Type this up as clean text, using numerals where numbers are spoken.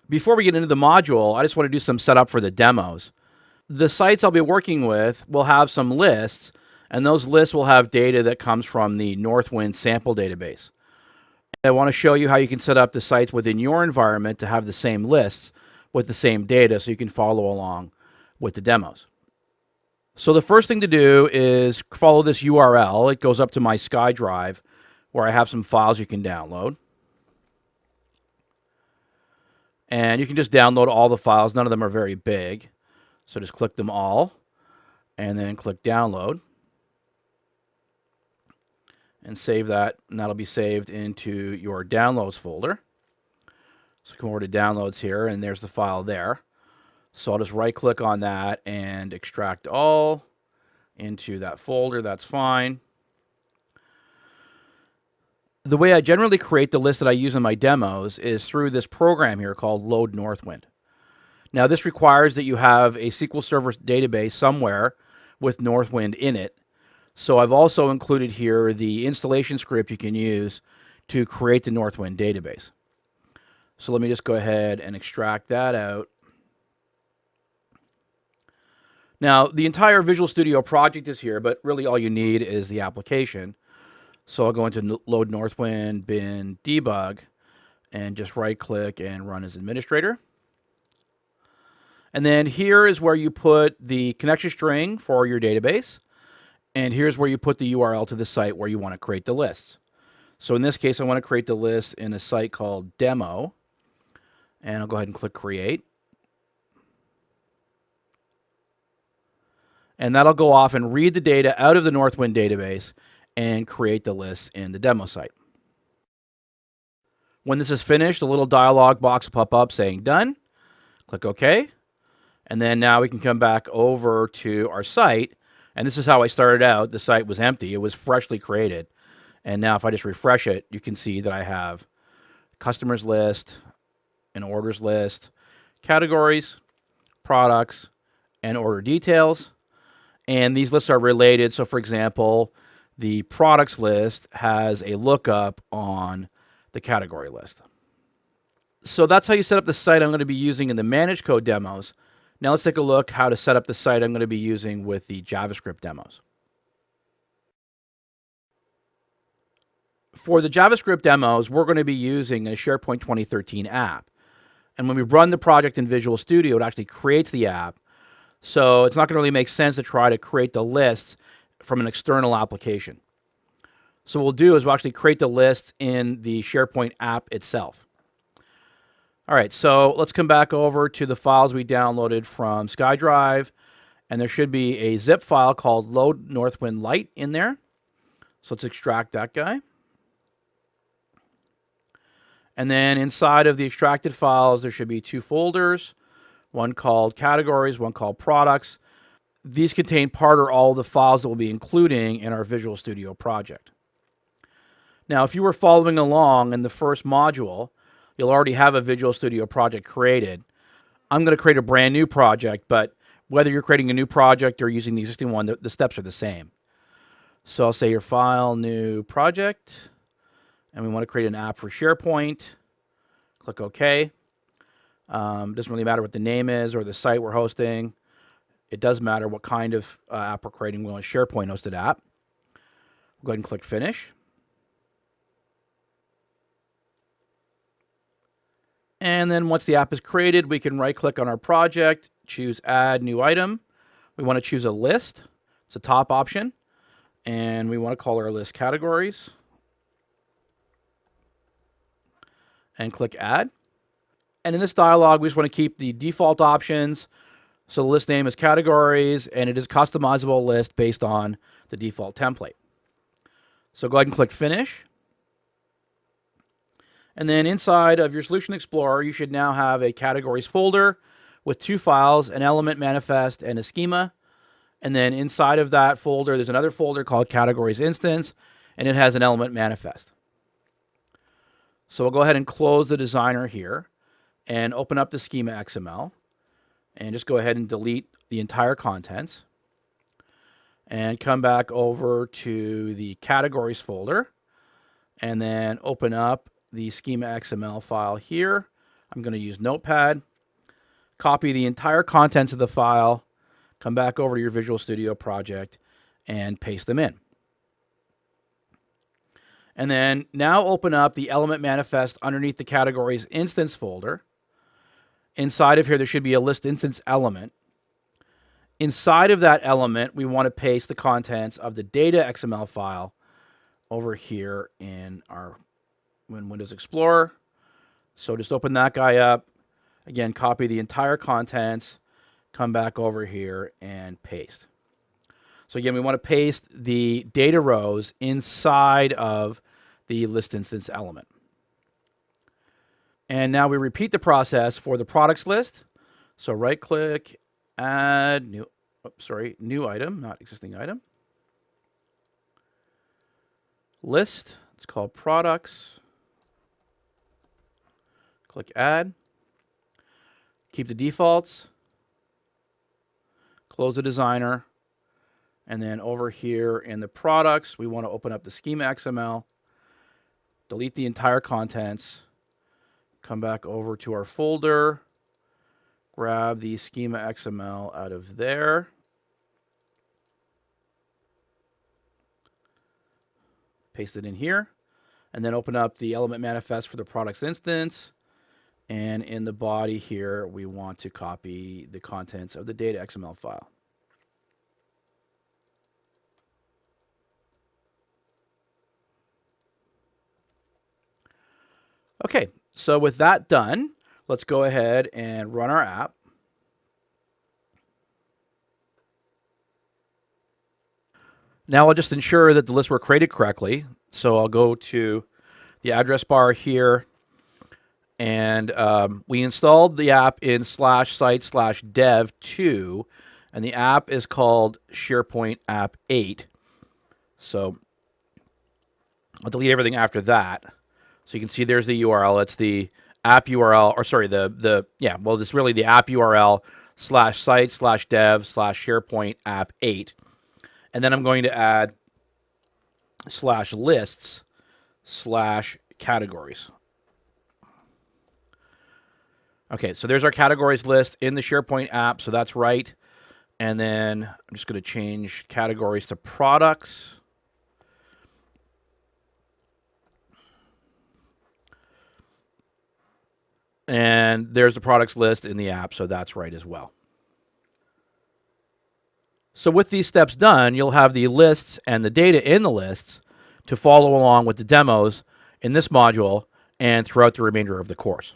Before we get into the module, I just want to do some setup for the demos. The sites I'll be working with will have some lists, and those lists will have data that comes from the Northwind sample database. I want to show you how you can set up the sites within your environment to have the same lists with the same data so you can follow along with the demos. So the first thing to do is follow this URL. It goes up to my SkyDrive where I have some files you can download. And you can just download all the files. None of them are very big. So just click them all and then click download and save that, and that'll be saved into your downloads folder. So come over to downloads here, and there's the file there. So I'll just right click on that and extract all into that folder. That's fine. The way I generally create the list that I use in my demos is through this program here called Load Northwind. Now this requires that you have a SQL Server database somewhere with Northwind in it. So I've also included here the installation script you can use to create the Northwind database. So let me just go ahead and extract that out. Now, the entire Visual Studio project is here, but really all you need is the application. So I'll go into Load Northwind, bin, debug, and just right-click and run as administrator. And then here is where you put the connection string for your database. And here's where you put the URL to the site where you want to create the lists. So in this case, I want to create the list in a site called Demo. And I'll go ahead and click Create. And that'll go off and read the data out of the Northwind database and create the lists in the demo site. When this is finished, a little dialog box will pop up saying Done. Click OK. And then now we can come back over to our site. And this is how I started out. The site was empty. It was freshly created. And now if I just refresh it, you can see that I have customers list, an orders list, categories, products, and order details. And these lists are related. So for example, the products list has a lookup on the category list. So that's how you set up the site I'm going to be using in the Manage Code demos. Now let's take a look how to set up the site I'm going to be using with the JavaScript demos. For the JavaScript demos, we're going to be using a SharePoint 2013 app. And when we run the project in Visual Studio, it actually creates the app. So it's not going to really make sense to try to create the lists from an external application. So what we'll do is we'll actually create the lists in the SharePoint app itself. All right, so let's come back over to the files we downloaded from SkyDrive, and there should be a zip file called Load Northwind Lite in there. So let's extract that guy. And then inside of the extracted files, there should be two folders, one called Categories, one called Products. These contain part or all of the files that we'll be including in our Visual Studio project. Now, if you were following along in the first module, you'll already have a Visual Studio project created. I'm going to create a brand new project, but whether you're creating a new project or using the existing one, the steps are the same. So I'll say your file, new project, and we want to create an app for SharePoint. Click OK. Doesn't really matter what the name is or the site we're hosting. It does matter what kind of app we're creating. We want a SharePoint hosted app. We'll go ahead and click Finish. And then once the app is created, we can right-click on our project, choose Add New Item. We want to choose a list. It's the top option. And we want to call our list Categories. And click Add. And in this dialog, we just want to keep the default options. So the list name is Categories, and it is a customizable list based on the default template. So go ahead and click Finish. And then inside of your Solution Explorer, you should now have a categories folder with two files, an element manifest and a schema. And then inside of that folder, there's another folder called categories instance, and it has an element manifest. So we'll go ahead and close the designer here and open up the schema XML and just go ahead and delete the entire contents and come back over to the categories folder and then open up the schema XML file here I'm going to use Notepad, copy the entire contents of the file, come back over to your Visual Studio project, and paste them in. And then now open up the element manifest underneath the categories instance folder. Inside of here, there should be a list instance element. Inside of that element, we want to paste the contents of the data XML file over here in Windows Explorer. So just open that guy up. Again, copy the entire contents, come back over here and paste. So again, we want to paste the data rows inside of the list instance element. And now we repeat the process for the products list. So right click, add new, new item, not existing item. List, it's called products. Click add. Keep the defaults. Close the designer. And then over here in the products, we want to open up the schema XML, delete the entire contents, come back over to our folder, grab the schema XML out of there, paste it in here, and then open up the element manifest for the products instance. And in the body here, we want to copy the contents of the data XML file. Okay, so with that done, let's go ahead and run our app. Now I'll just ensure that the lists were created correctly. So I'll go to the address bar here, and we installed the app in /site/dev2, and the app is called SharePoint App 8. So I'll delete everything after that. So you can see there's the URL. It's the app URL, or sorry, well, this is really the app URL /site/dev/SharePoint App 8. And then I'm going to add /lists/categories. Okay, so there's our categories list in the SharePoint app, so that's right. And then I'm just going to change categories to products. And there's the products list in the app, so that's right as well. So with these steps done, you'll have the lists and the data in the lists to follow along with the demos in this module and throughout the remainder of the course.